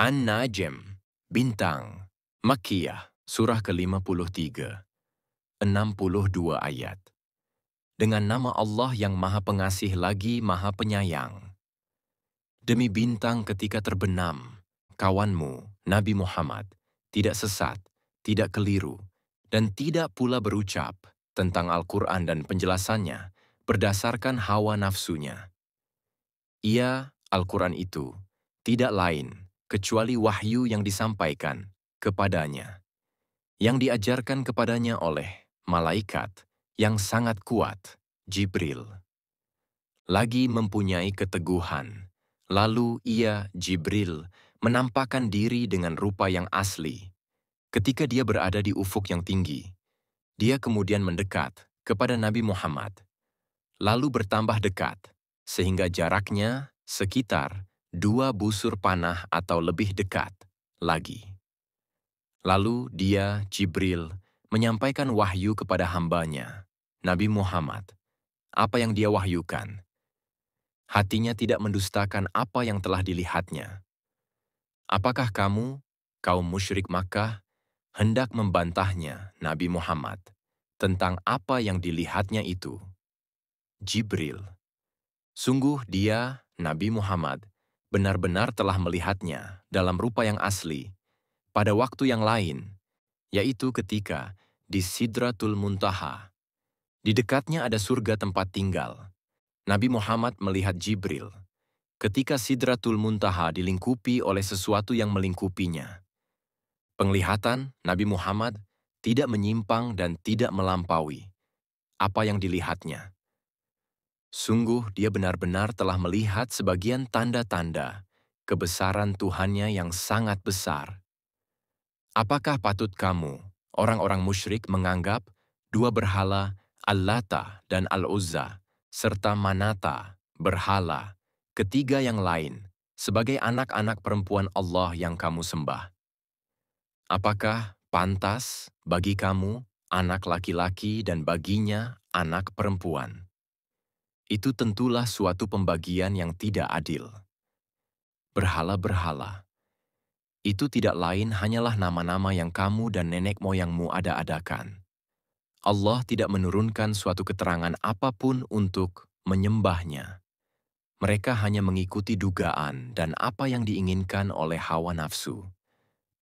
An-Najm, Bintang, Makkiyah, surah ke-53, 62 ayat. Dengan nama Allah yang Maha Pengasih lagi Maha Penyayang. Demi bintang ketika terbenam, kawanmu, Nabi Muhammad, tidak sesat, tidak keliru, dan tidak pula berucap tentang Al-Quran dan penjelasannya berdasarkan hawa nafsunya. Ia, Al-Quran itu, tidak lain kecuali wahyu yang disampaikan kepadanya, yang diajarkan kepadanya oleh malaikat yang sangat kuat, Jibril. Lagi mempunyai keteguhan, lalu ia, Jibril, menampakkan diri dengan rupa yang asli. Ketika dia berada di ufuk yang tinggi, dia kemudian mendekat kepada Nabi Muhammad, lalu bertambah dekat, sehingga jaraknya sekitar 2 busur panah atau lebih dekat lagi. Lalu dia, Jibril, menyampaikan wahyu kepada hambanya, Nabi Muhammad. Apa yang dia wahyukan? Hatinya tidak mendustakan apa yang telah dilihatnya. Apakah kamu, kaum musyrik Makkah, hendak membantahnya, Nabi Muhammad, tentang apa yang dilihatnya itu? Jibril. Sungguh dia, Nabi Muhammad, benar-benar telah melihatnya dalam rupa yang asli, pada waktu yang lain, yaitu ketika di Sidratul Muntaha. Di dekatnya ada surga tempat tinggal. Nabi Muhammad melihat Jibril ketika Sidratul Muntaha dilingkupi oleh sesuatu yang melingkupinya. Penglihatan Nabi Muhammad tidak menyimpang dan tidak melampaui apa yang dilihatnya. Sungguh dia benar-benar telah melihat sebagian tanda-tanda kebesaran Tuhannya yang sangat besar. Apakah patut kamu, orang-orang musyrik, menganggap 2 berhala, Al-Lata dan Al-Uzza, serta Manata, berhala, ketiga yang lain, sebagai anak-anak perempuan Allah yang kamu sembah? Apakah pantas bagi kamu anak laki-laki dan baginya anak perempuan? Itu tentulah suatu pembagian yang tidak adil. Berhala-berhala itu tidak lain hanyalah nama-nama yang kamu dan nenek moyangmu ada-adakan. Allah tidak menurunkan suatu keterangan apapun untuk menyembahnya. Mereka hanya mengikuti dugaan dan apa yang diinginkan oleh hawa nafsu.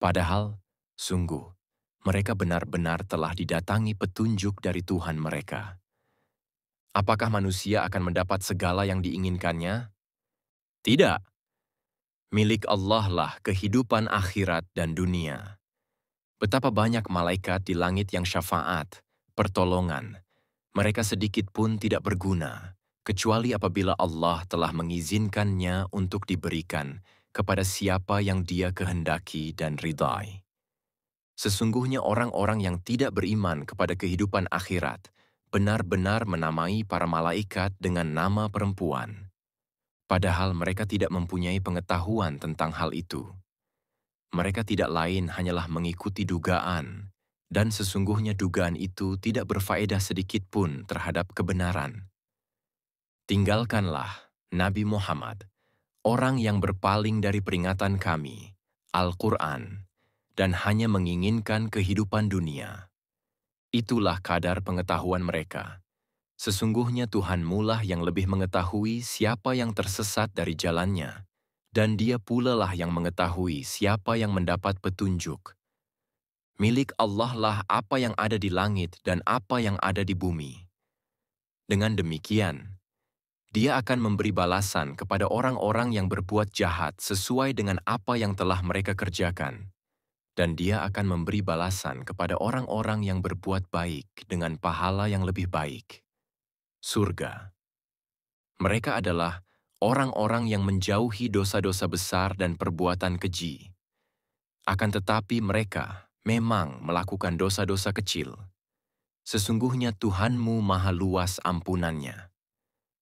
Padahal, sungguh, mereka benar-benar telah didatangi petunjuk dari Tuhan mereka. Apakah manusia akan mendapat segala yang diinginkannya? Tidak. Milik Allah lah kehidupan akhirat dan dunia. Betapa banyak malaikat di langit yang syafaat, pertolongan. Mereka sedikit pun tidak berguna, kecuali apabila Allah telah mengizinkannya untuk diberikan kepada siapa yang Dia kehendaki dan ridai. Sesungguhnya orang-orang yang tidak beriman kepada kehidupan akhirat benar-benar menamai para malaikat dengan nama perempuan. Padahal mereka tidak mempunyai pengetahuan tentang hal itu. Mereka tidak lain hanyalah mengikuti dugaan, dan sesungguhnya dugaan itu tidak berfaedah sedikit pun terhadap kebenaran. Tinggalkanlah, Nabi Muhammad, orang yang berpaling dari peringatan kami, Al-Quran, dan hanya menginginkan kehidupan dunia. Itulah kadar pengetahuan mereka. Sesungguhnya Tuhanmu lah yang lebih mengetahui siapa yang tersesat dari jalannya, dan Dia pula lah yang mengetahui siapa yang mendapat petunjuk. Milik Allah lah apa yang ada di langit dan apa yang ada di bumi. Dengan demikian, Dia akan memberi balasan kepada orang-orang yang berbuat jahat sesuai dengan apa yang telah mereka kerjakan, dan Dia akan memberi balasan kepada orang-orang yang berbuat baik dengan pahala yang lebih baik. Surga. Mereka adalah orang-orang yang menjauhi dosa-dosa besar dan perbuatan keji. Akan tetapi mereka memang melakukan dosa-dosa kecil. Sesungguhnya Tuhanmu maha luas ampunannya.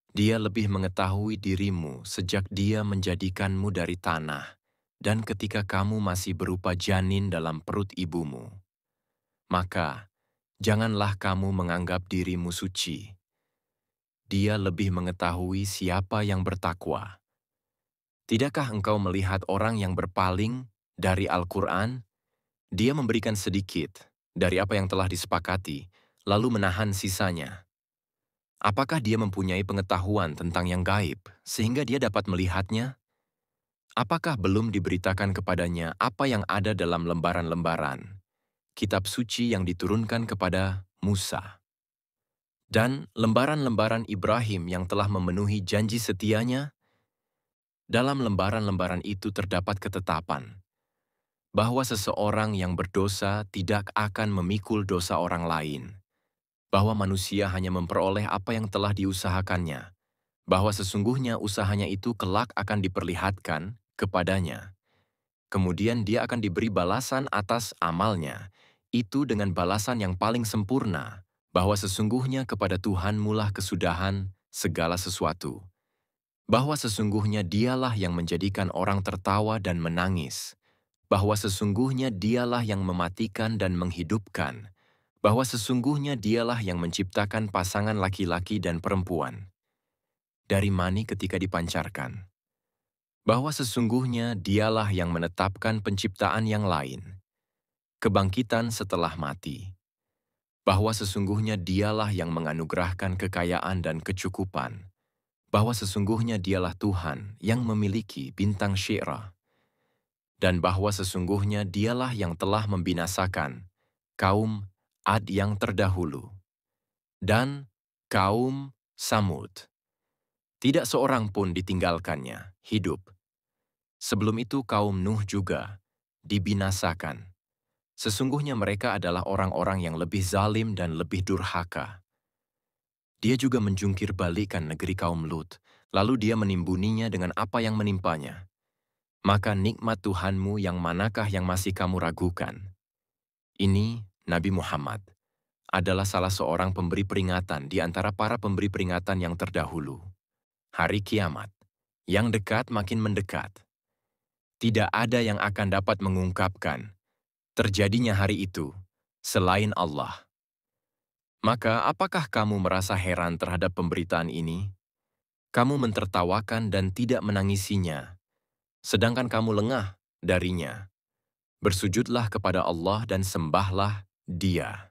Dia lebih mengetahui dirimu sejak Dia menjadikanmu dari tanah dan ketika kamu masih berupa janin dalam perut ibumu. Maka, janganlah kamu menganggap dirimu suci. Dia lebih mengetahui siapa yang bertakwa. Tidakkah engkau melihat orang yang berpaling dari Al-Quran? Dia memberikan sedikit dari apa yang telah disepakati, lalu menahan sisanya. Apakah dia mempunyai pengetahuan tentang yang gaib, sehingga dia dapat melihatnya? Apakah belum diberitakan kepadanya apa yang ada dalam lembaran-lembaran, kitab suci yang diturunkan kepada Musa, dan lembaran-lembaran Ibrahim yang telah memenuhi janji setianya? Dalam lembaran-lembaran itu terdapat ketetapan bahwa seseorang yang berdosa tidak akan memikul dosa orang lain, bahwa manusia hanya memperoleh apa yang telah diusahakannya, bahwa sesungguhnya usahanya itu kelak akan diperlihatkan kepadanya. Kemudian dia akan diberi balasan atas amalnya, itu dengan balasan yang paling sempurna, bahwa sesungguhnya kepada Tuhanmu lah kesudahan segala sesuatu. Bahwa sesungguhnya dialah yang menjadikan orang tertawa dan menangis, bahwa sesungguhnya dialah yang mematikan dan menghidupkan, bahwa sesungguhnya dialah yang menciptakan pasangan laki-laki dan perempuan dari mani ketika dipancarkan, bahwa sesungguhnya dialah yang menetapkan penciptaan yang lain, kebangkitan setelah mati, bahwa sesungguhnya dialah yang menganugerahkan kekayaan dan kecukupan, bahwa sesungguhnya dialah Tuhan yang memiliki bintang Syi'rah, dan bahwa sesungguhnya dialah yang telah membinasakan kaum Ad yang terdahulu, dan kaum Samud. Tidak seorang pun ditinggalkannya hidup. Sebelum itu kaum Nuh juga dibinasakan. Sesungguhnya mereka adalah orang-orang yang lebih zalim dan lebih durhaka. Dia juga menjungkir balikan negeri kaum Lut, lalu dia menimbuninya dengan apa yang menimpanya. Maka nikmat Tuhanmu yang manakah yang masih kamu ragukan? Ini Nabi Muhammad adalah salah seorang pemberi peringatan di antara para pemberi peringatan yang terdahulu. Hari kiamat, yang dekat makin mendekat. Tidak ada yang akan dapat mengungkapkan terjadinya hari itu selain Allah. Maka apakah kamu merasa heran terhadap pemberitaan ini? Kamu mentertawakan dan tidak menangisinya, sedangkan kamu lengah darinya. Bersujudlah kepada Allah dan sembahlah Dia.